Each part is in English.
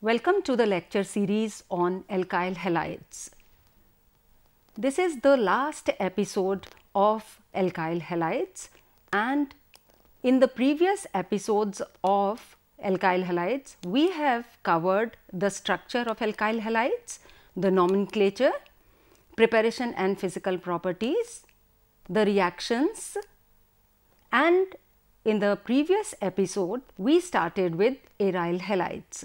Welcome to the lecture series on alkyl halides. This is the last episode of alkyl halides, and in the previous episodes of alkyl halides we have covered the structure of alkyl halides, the nomenclature, preparation and physical properties, the reactions, and in the previous episode we started with aryl halides.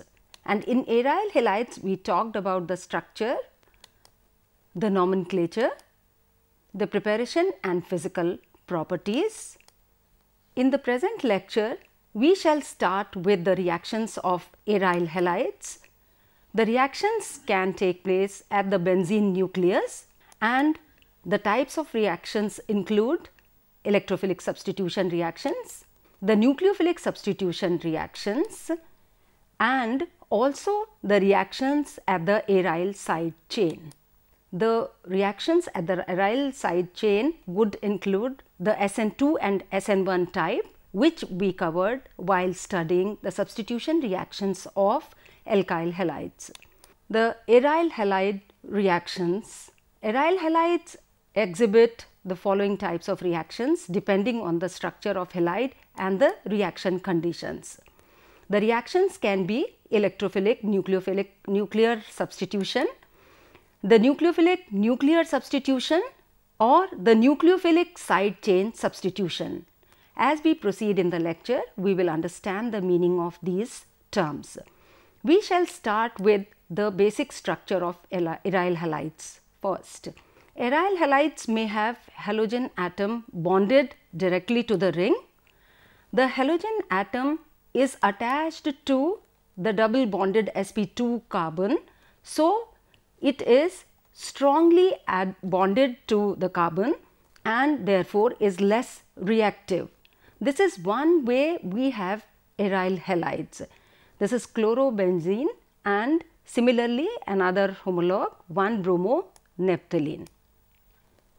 And in aryl halides we talked about the structure, the nomenclature, the preparation and physical properties. In the present lecture we shall start with the reactions of aryl halides. The reactions can take place at the benzene nucleus, and the types of reactions include electrophilic substitution reactions, the nucleophilic substitution reactions, and also the reactions at the aryl side chain. The reactions at the aryl side chain would include the SN2 and SN1 type, which we covered while studying the substitution reactions of alkyl halides. The aryl halide reactions. Aryl halides exhibit the following types of reactions depending on the structure of halide and the reaction conditions. The reactions can be electrophilic, nucleophilic nuclear substitution, the nucleophilic nuclear substitution, or the nucleophilic side chain substitution. As we proceed in the lecture, we will understand the meaning of these terms. We shall start with the basic structure of aryl halides first. Aryl halides may have halogen atom bonded directly to the ring. The halogen atom is attached to the double bonded sp2 carbon, so it is strongly bonded to the carbon and therefore is less reactive. This is one way we have aryl halides. This is chlorobenzene and similarly another homologue 1-bromo-naphthalene.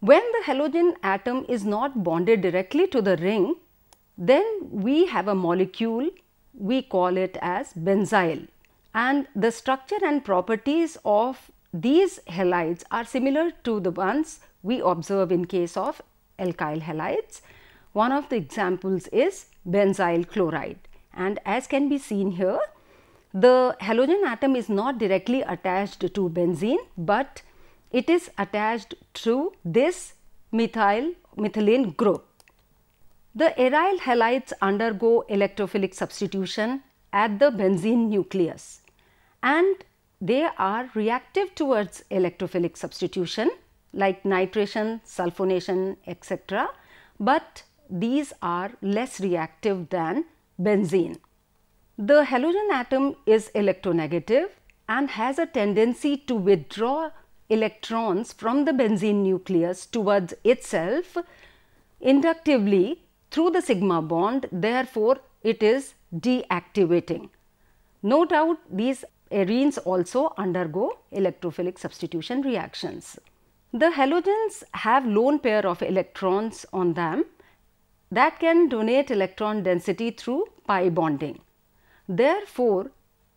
When the halogen atom is not bonded directly to the ring, then we have a molecule, we call it as benzyl, and the structure and properties of these halides are similar to the ones we observe in case of alkyl halides. One of the examples is benzyl chloride, and as can be seen here, the halogen atom is not directly attached to benzene, but it is attached to this methylene group. The aryl halides undergo electrophilic substitution at the benzene nucleus, and they are reactive towards electrophilic substitution like nitration, sulfonation, etc., but these are less reactive than benzene. The halogen atom is electronegative and has a tendency to withdraw electrons from the benzene nucleus towards itself inductively through the sigma bond, therefore it is deactivating. No doubt these arenes also undergo electrophilic substitution reactions. The halogens have lone pair of electrons on them that can donate electron density through pi bonding. Therefore,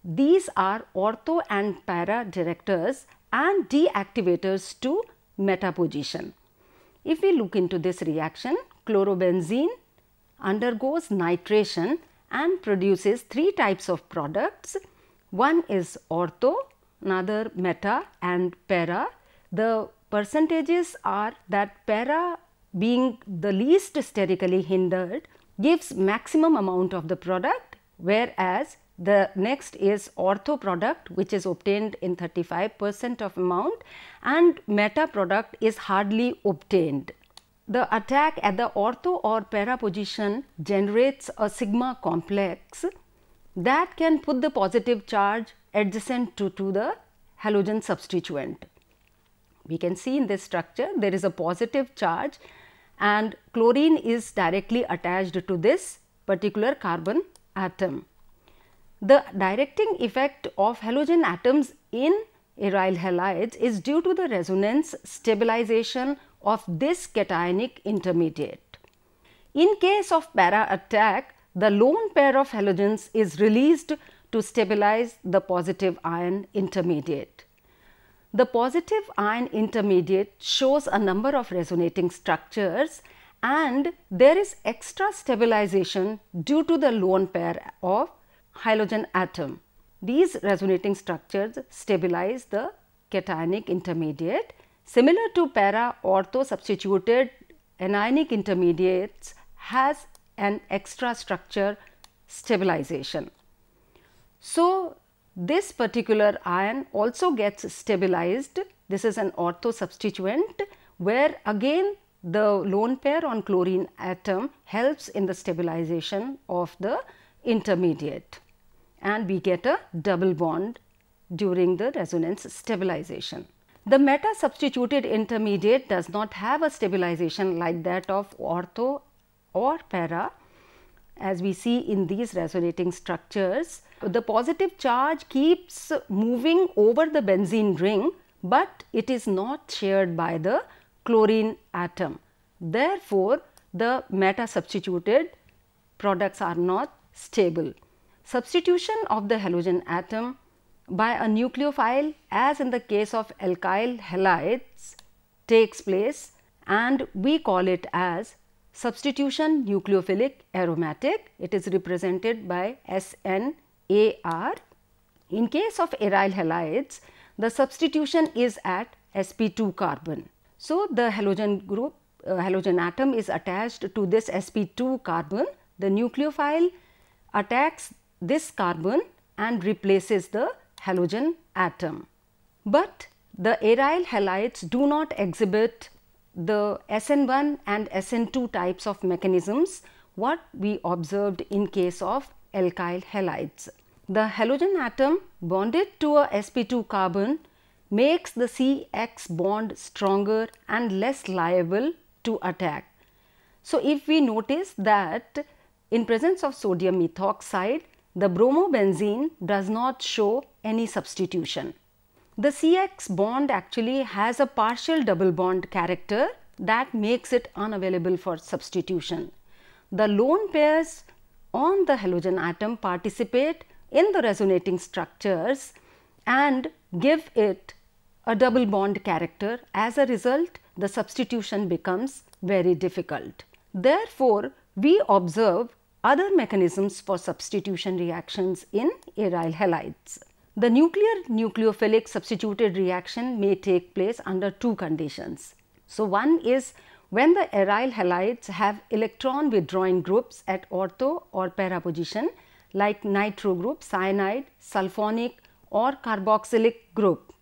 these are ortho and para directors and deactivators to meta position. If we look into this reaction, chlorobenzene undergoes nitration and produces three types of products. One is ortho, another meta and para. The percentages are that para, being the least sterically hindered, gives maximum amount of the product, whereas the next is ortho product, which is obtained in 35% of amount, and meta product is hardly obtained. The attack at the ortho or para position generates a sigma complex that can put the positive charge adjacent to the halogen substituent. We can see in this structure there is a positive charge and chlorine is directly attached to this particular carbon atom. The directing effect of halogen atoms in aryl halides is due to the resonance stabilization of this cationic intermediate. In case of para attack, the lone pair of halogens is released to stabilize the positive ion intermediate. The positive ion intermediate shows a number of resonating structures, and there is extra stabilization due to the lone pair of halogen atom. These resonating structures stabilize the cationic intermediate. Similar to para-ortho substituted anionic intermediates has an extra structure stabilization. So, this particular ion also gets stabilized. This is an ortho substituent where again the lone pair on chlorine atom helps in the stabilization of the intermediate, and we get a double bond during the resonance stabilization. The meta substituted intermediate does not have a stabilization like that of ortho or para. As we see in these resonating structures, the positive charge keeps moving over the benzene ring, but it is not shared by the chlorine atom. Therefore, the meta substituted products are not stable. Substitution of the halogen atom by a nucleophile, as in the case of alkyl halides, takes place, and we call it as substitution nucleophilic aromatic. It is represented by SNAR. In case of aryl halides, the substitution is at sp2 carbon. So, the halogen group halogen atom is attached to this sp2 carbon. The nucleophile attacks this carbon and replaces the halogen atom. But the aryl halides do not exhibit the SN1 and SN2 types of mechanisms what we observed in case of alkyl halides. The halogen atom bonded to a sp2 carbon makes the CX bond stronger and less liable to attack. So, if we notice that in presence of sodium methoxide, the bromobenzene does not show any substitution. The CX bond actually has a partial double bond character that makes it unavailable for substitution. The lone pairs on the halogen atom participate in the resonating structures and give it a double bond character. As a result, the substitution becomes very difficult. Therefore, we observe other mechanisms for substitution reactions in aryl halides. The nuclear-nucleophilic substituted reaction may take place under two conditions. So, one is when the aryl halides have electron withdrawing groups at ortho or para position like nitro group, cyanide, sulfonic or carboxylic group.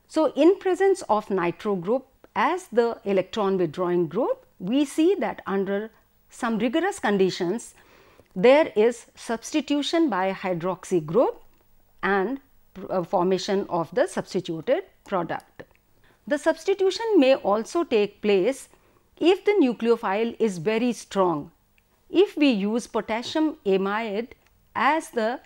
So, in presence of nitro group as the electron withdrawing group, we see that under some rigorous conditions there is substitution by hydroxy group and formation of the substituted product. The substitution may also take place if the nucleophile is very strong. If we use potassium amide as the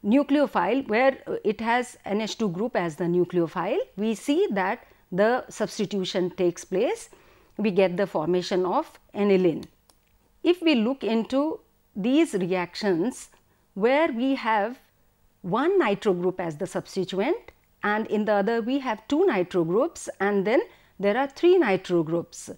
nucleophile, where it has NH2 group as the nucleophile, we see that the substitution takes place. We get the formation of aniline. If we look into these reactions where we have one nitro group as the substituent and in the other we have two nitro groups and then there are three nitro groups,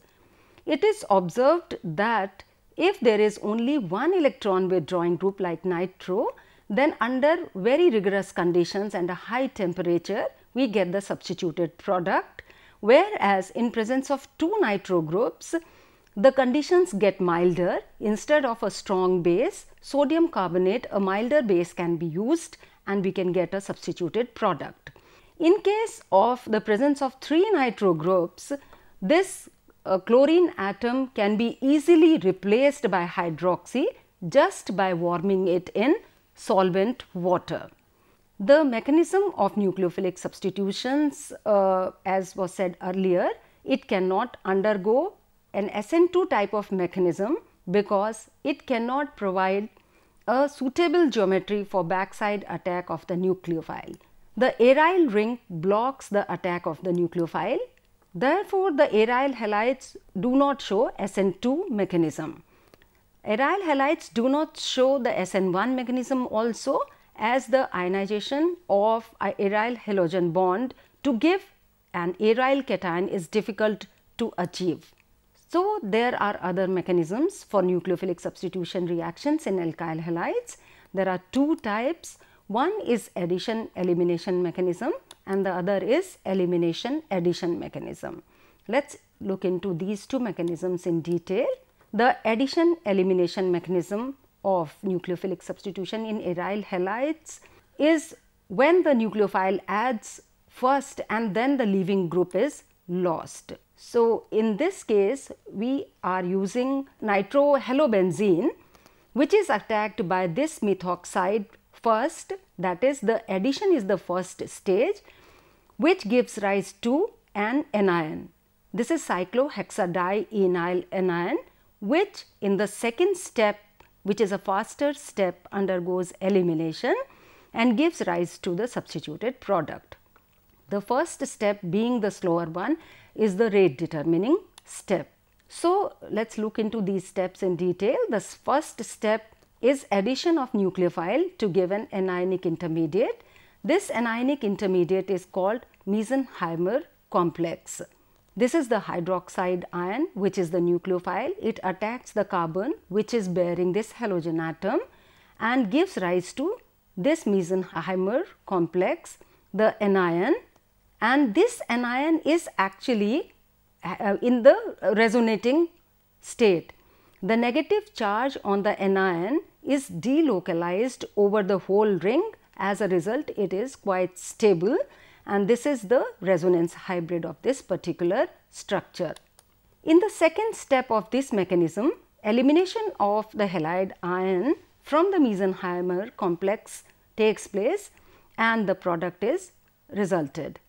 it is observed that if there is only one electron withdrawing group like nitro, then under very rigorous conditions and a high temperature we get the substituted product, whereas in presence of two nitro groups the conditions get milder. Instead of a strong base, sodium carbonate, a milder base can be used and we can get a substituted product. In case of the presence of three nitro groups, this chlorine atom can be easily replaced by hydroxy just by warming it in solvent water. The mechanism of nucleophilic substitutions, as was said earlier, it cannot undergo an SN2 type of mechanism because it cannot provide a suitable geometry for backside attack of the nucleophile. The aryl ring blocks the attack of the nucleophile. Therefore, the aryl halides do not show SN2 mechanism. Aryl halides do not show the SN1 mechanism also, as the ionization of a aryl halogen bond to give an aryl cation is difficult to achieve. So, there are other mechanisms for nucleophilic substitution reactions in alkyl halides. There are two types. One is addition elimination mechanism and the other is elimination addition mechanism. Let us look into these two mechanisms in detail. The addition elimination mechanism of nucleophilic substitution in aryl halides is when the nucleophile adds first and then the leaving group is lost. So, in this case we are using nitrohalobenzene, which is attacked by this methoxide first, that is the addition is the first stage, which gives rise to an anion. This is cyclohexadienyl anion, which in the second step, which is a faster step, undergoes elimination and gives rise to the substituted product. The first step, being the slower one, is the rate determining step. So, let us look into these steps in detail. The first step is addition of nucleophile to give an anionic intermediate. This anionic intermediate is called Mesenheimer complex. This is the hydroxide ion, which is the nucleophile. It attacks the carbon which is bearing this halogen atom and gives rise to this Mesenheimer complex, the anion, and this anion is actually in the resonating state. The negative charge on the anion is delocalized over the whole ring. As a result, it is quite stable, and this is the resonance hybrid of this particular structure. In the second step of this mechanism, elimination of the halide ion from the Mesenheimer complex takes place and the product is resulted.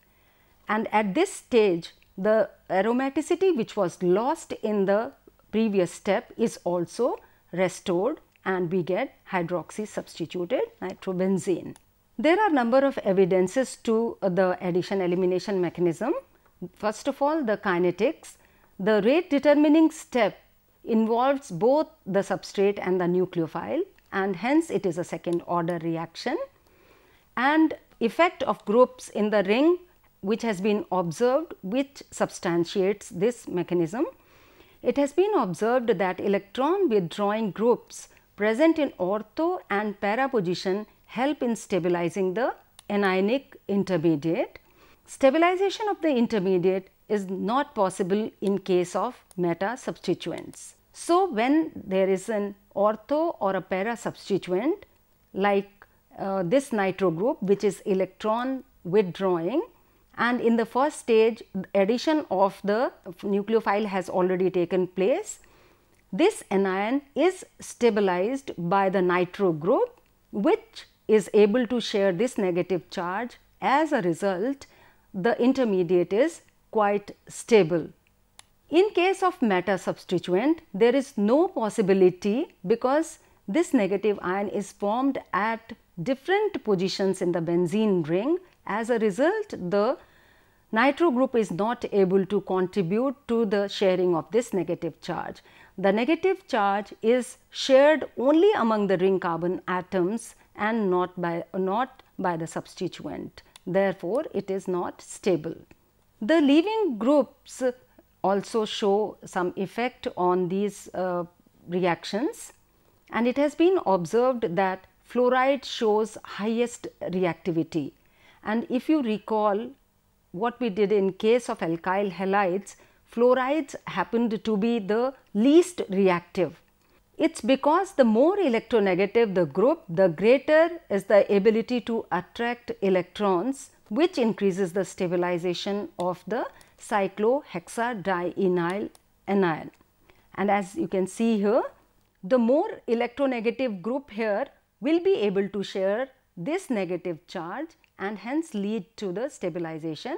And at this stage, the aromaticity which was lost in the previous step is also restored and we get hydroxy substituted nitrobenzene. There are number of evidences to the addition elimination mechanism. First of all, the kinetics. The rate determining step involves both the substrate and the nucleophile, and hence it is a second order reaction. And effect of groups in the ring which has been observed, which substantiates this mechanism. It has been observed that electron withdrawing groups present in ortho and para position help in stabilizing the anionic intermediate. Stabilization of the intermediate is not possible in case of meta substituents. So, when there is an ortho or a para substituent like this nitro group, which is electron withdrawing, and in the first stage addition of the nucleophile has already taken place, this anion is stabilized by the nitro group, which is able to share this negative charge. As a result, the intermediate is quite stable. In case of meta substituent, there is no possibility because this negative ion is formed at different positions in the benzene ring. As a result, the nitro group is not able to contribute to the sharing of this negative charge. The negative charge is shared only among the ring carbon atoms and not by the substituent. Therefore, it is not stable. The leaving groups also show some effect on these reactions, and it has been observed that fluoride shows highest reactivity. And if you recall what we did in case of alkyl halides, fluorides happened to be the least reactive. It's because the more electronegative the group, the greater is the ability to attract electrons, which increases the stabilization of the cyclohexadienyl anion. And as you can see here, the more electronegative group here will be able to share this negative charge and hence lead to the stabilization,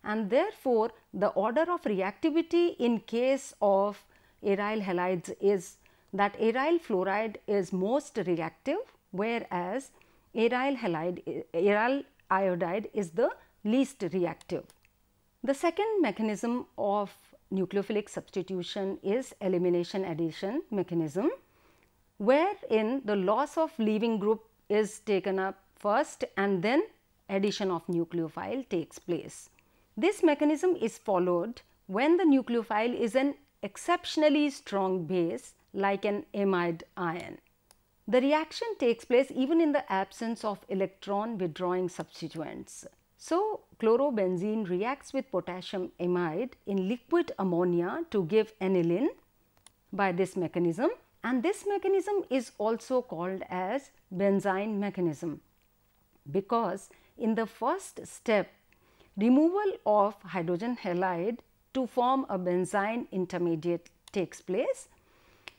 and therefore, the order of reactivity in case of aryl halides is that aryl fluoride is most reactive, whereas aryl iodide is the least reactive. The second mechanism of nucleophilic substitution is elimination addition mechanism, wherein the loss of leaving group is taken up first and then addition of nucleophile takes place. This mechanism is followed when the nucleophile is an exceptionally strong base like an amide ion. The reaction takes place even in the absence of electron withdrawing substituents. So, chlorobenzene reacts with potassium amide in liquid ammonia to give aniline by this mechanism, and this mechanism is also called as benzyne mechanism, because in the first step removal of hydrogen halide to form a benzyne intermediate takes place.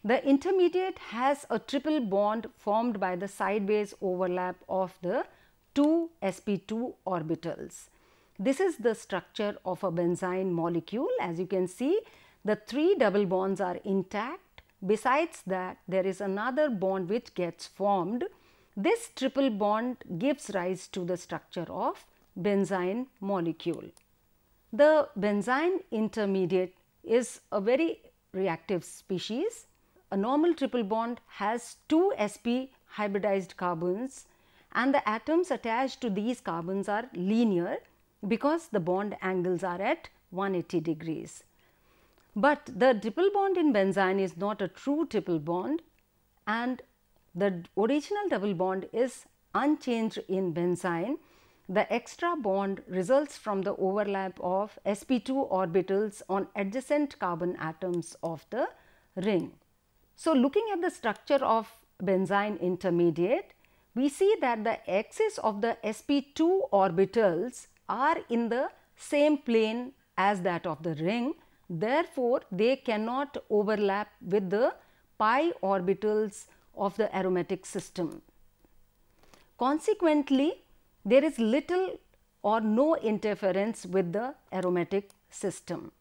The intermediate has a triple bond formed by the sideways overlap of the two sp2 orbitals. This is the structure of a benzyne molecule. As you can see, the three double bonds are intact. Besides that, there is another bond which gets formed. This triple bond gives rise to the structure of benzyne molecule. The benzyne intermediate is a very reactive species. A normal triple bond has two sp hybridized carbons, and the atoms attached to these carbons are linear because the bond angles are at 180 degrees. But the triple bond in benzyne is not a true triple bond, and the original double bond is unchanged in benzyne. The extra bond results from the overlap of sp2 orbitals on adjacent carbon atoms of the ring. So, looking at the structure of benzyne intermediate, we see that the axis of the sp2 orbitals are in the same plane as that of the ring. Therefore, they cannot overlap with the pi orbitals of the aromatic system. Consequently, there is little or no interference with the aromatic system.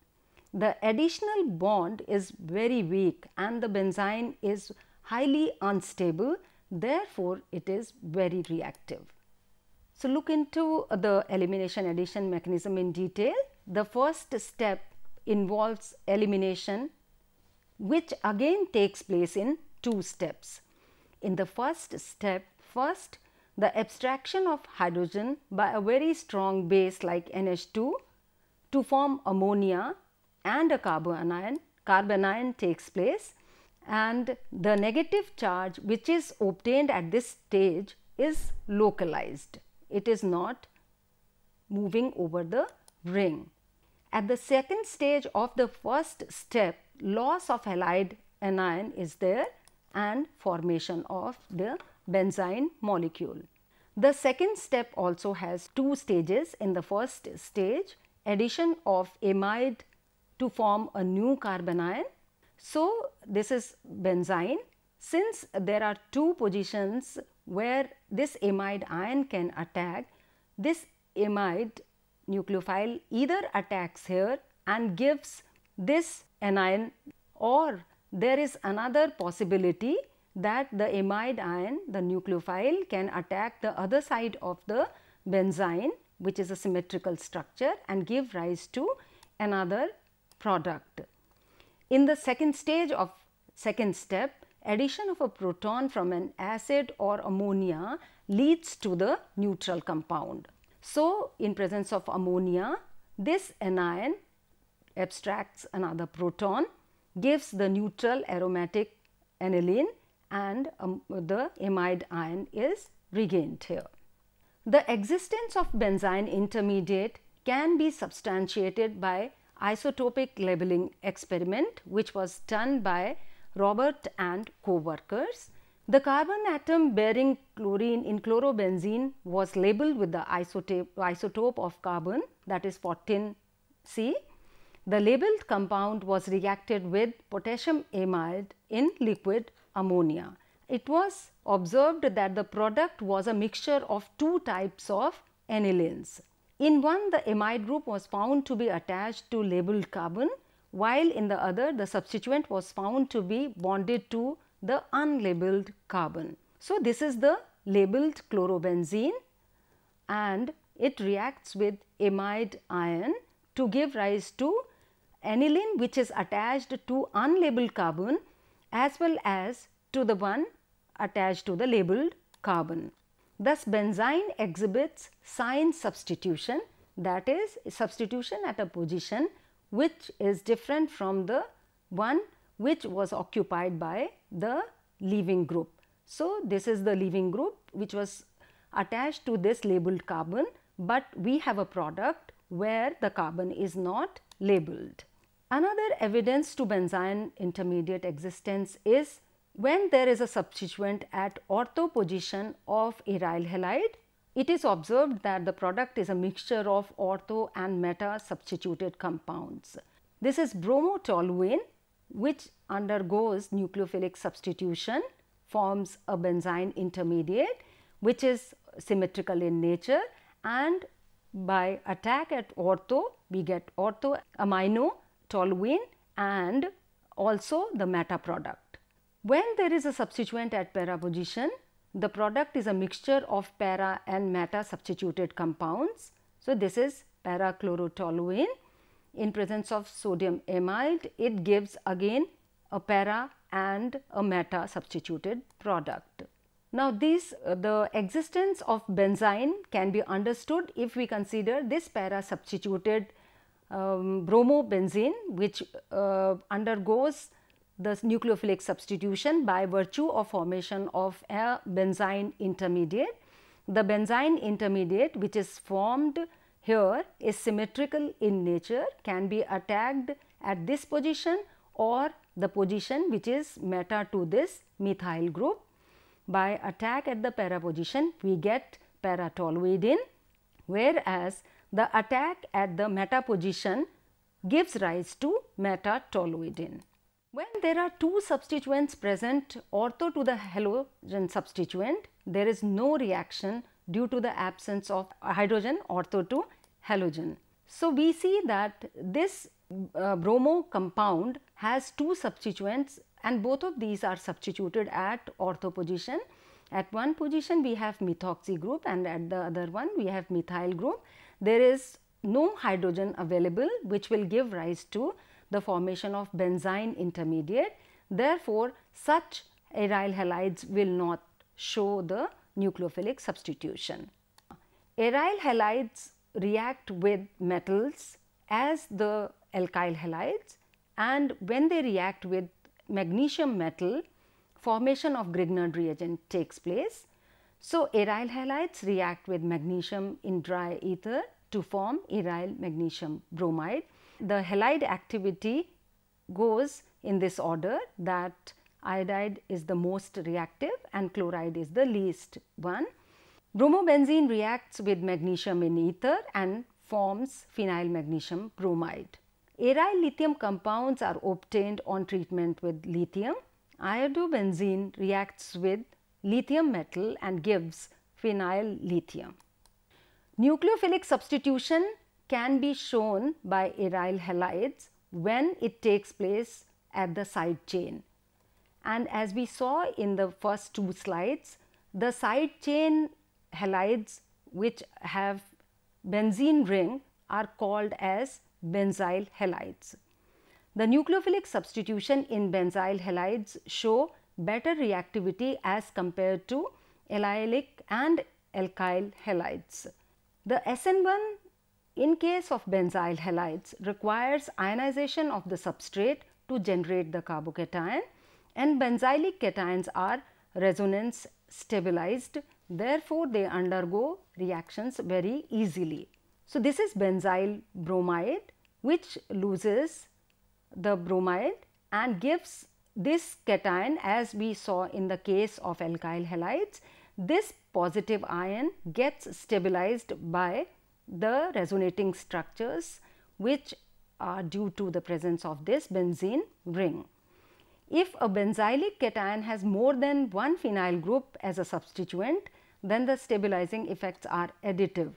The additional bond is very weak and the benzyne is highly unstable, therefore, it is very reactive. So, look into the elimination addition mechanism in detail. The first step involves elimination, which again takes place in two steps. In the first step, first the abstraction of hydrogen by a very strong base like NH2 to form ammonia and a carbanion takes place, and the negative charge which is obtained at this stage is localized. It is not moving over the ring. At the second stage of the first step, loss of halide anion is there and formation of the benzyne molecule. The second step also has two stages. In the first stage, addition of amide to form a new carbanion. So, this is benzyne. Since there are two positions where this amide ion can attack, this amide nucleophile either attacks here and gives this anion, or there is another possibility that the amide ion, the nucleophile, can attack the other side of the benzyne, which is a symmetrical structure, and give rise to another product. In the second stage of second step, addition of a proton from an acid or ammonia leads to the neutral compound. So, in presence of ammonia, this anion abstracts another proton, gives the neutral aromatic aniline, and the amide ion is regained here. The existence of benzyne intermediate can be substantiated by isotopic labeling experiment, which was done by Robert and co-workers. The carbon atom bearing chlorine in chlorobenzene was labeled with the isotope of carbon, that is 14C. The labeled compound was reacted with potassium amide in liquid ammonia. It was observed that the product was a mixture of two types of anilines. In one, the amide group was found to be attached to labeled carbon, while in the other, the substituent was found to be bonded to the unlabeled carbon. So, this is the labeled chlorobenzene, and it reacts with amide ion to give rise to aniline, which is attached to unlabeled carbon as well as to the one attached to the labeled carbon. Thus, benzene exhibits sign substitution, that is substitution at a position which is different from the one which was occupied by the leaving group. So, this is the leaving group which was attached to this labeled carbon, but we have a product where the carbon is not labeled. Another evidence to benzene intermediate existence is when there is a substituent at ortho position of aryl halide. It is observed that the product is a mixture of ortho and meta substituted compounds. This is bromotoluene, which undergoes nucleophilic substitution, forms a benzene intermediate which is symmetrical in nature, and by attack at ortho we get ortho amino toluene and also the meta product. When there is a substituent at para position, the product is a mixture of para and meta substituted compounds. So, this is para chlorotoluene. In presence of sodium amide, it gives again a para and a meta substituted product. Now, the existence of benzene can be understood if we consider this para substituted bromobenzene, which undergoes the nucleophilic substitution by virtue of formation of a benzene intermediate. The benzene intermediate which is formed here is symmetrical in nature, can be attacked at this position or the position which is meta to this methyl group. By attack at the para position, we get para-toluidine, whereas the attack at the meta position gives rise to meta-toluidine. When there are two substituents present ortho to the halogen substituent, there is no reaction due to the absence of hydrogen ortho to halogen. So, we see that this bromo compound has two substituents and both of these are substituted at ortho position. At one position we have methoxy group and at the other one we have methyl group. There is no hydrogen available which will give rise to the formation of benzene intermediate. Therefore, such aryl halides will not show the nucleophilic substitution. Aryl halides react with metals as the alkyl halides, and when they react with magnesium metal, formation of Grignard reagent takes place. So, aryl halides react with magnesium in dry ether to form aryl magnesium bromide. The halide activity goes in this order, that iodide is the most reactive and chloride is the least one. Bromobenzene reacts with magnesium in ether and forms phenyl magnesium bromide. Aryl lithium compounds are obtained on treatment with lithium. Iodobenzene reacts with lithium metal and gives phenyl lithium. Nucleophilic substitution can be shown by aryl halides when it takes place at the side chain. And as we saw in the first two slides, the side chain halides which have benzene ring are called as benzyl halides. The nucleophilic substitution in benzyl halides show better reactivity as compared to allylic and alkyl halides. The SN1 in case of benzyl halides requires ionization of the substrate to generate the carbocation, and benzylic cations are resonance stabilized, therefore, they undergo reactions very easily. So, this is benzyl bromide which loses the bromide and gives this cation, as we saw in the case of alkyl halides. This positive ion gets stabilized by the resonating structures which are due to the presence of this benzene ring. If a benzylic cation has more than one phenyl group as a substituent, then the stabilizing effects are additive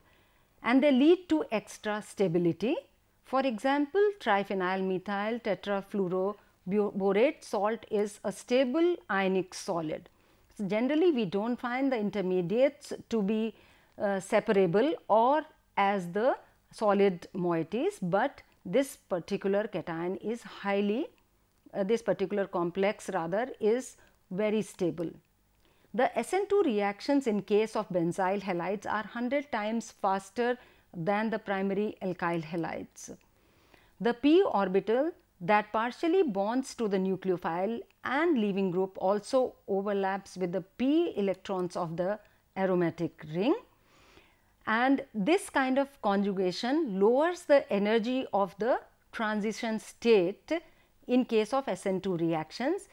and they lead to extra stability. For example, triphenyl methyl tetrafluoroborate salt is a stable ionic solid. So, generally we do not find the intermediates to be separable or as the solid moieties, but this particular cation is highly this particular complex rather is very stable. The SN2 reactions in case of benzyl halides are 100 times faster than the primary alkyl halides. The p orbital that partially bonds to the nucleophile and leaving group also overlaps with the p electrons of the aromatic ring, and this kind of conjugation lowers the energy of the transition state in case of SN2 reactions.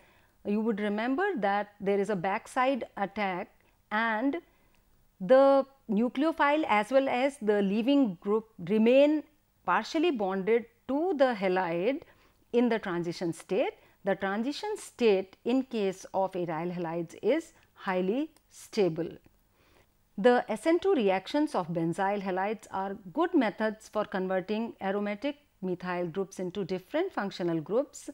You would remember that there is a backside attack and the nucleophile as well as the leaving group remain partially bonded to the halide in the transition state. The transition state in case of aryl halides is highly stable. The SN2 reactions of benzyl halides are good methods for converting aromatic methyl groups into different functional groups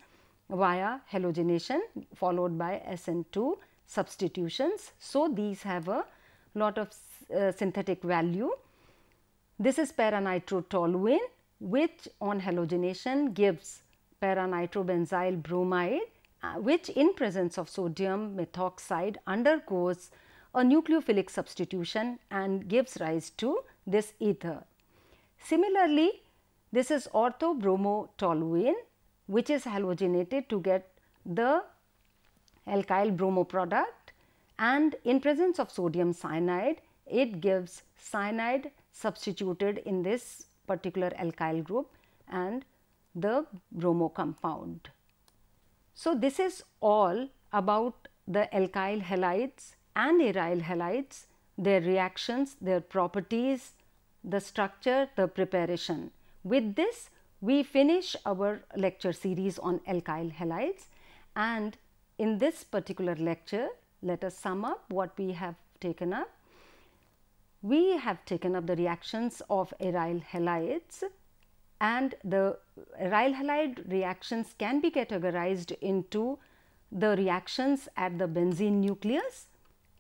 via halogenation followed by SN2 substitutions. So, these have a lot of synthetic value. This is para-nitrotoluene, which on halogenation gives para-nitrobenzyl bromide, which in presence of sodium methoxide undergoes a nucleophilic substitution and gives rise to this ether. Similarly, this is orthobromotoluene, which is halogenated to get the alkyl bromo product, and in presence of sodium cyanide it gives cyanide substituted in this particular alkyl group and the bromo compound. So, this is all about the alkyl halides and aryl halides, their reactions, their properties, the structure, the preparation. With this, we finish our lecture series on alkyl halides, and in this particular lecture, let us sum up what we have taken up. We have taken up the reactions of aryl halides, and the aryl halide reactions can be categorized into the reactions at the benzene nucleus,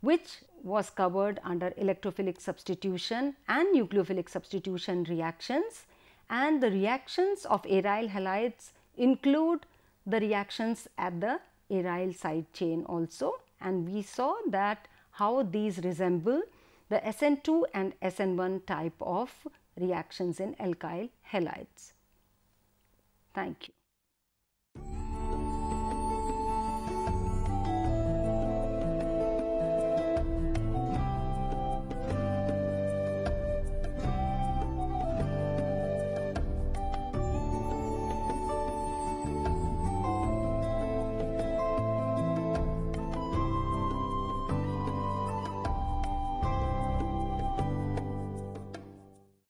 which was covered under electrophilic substitution and nucleophilic substitution reactions, and the reactions of aryl halides include the reactions at the aryl side chain also, and we saw that how these resemble the SN2 and SN1 type of reactions in alkyl halides. Thank you.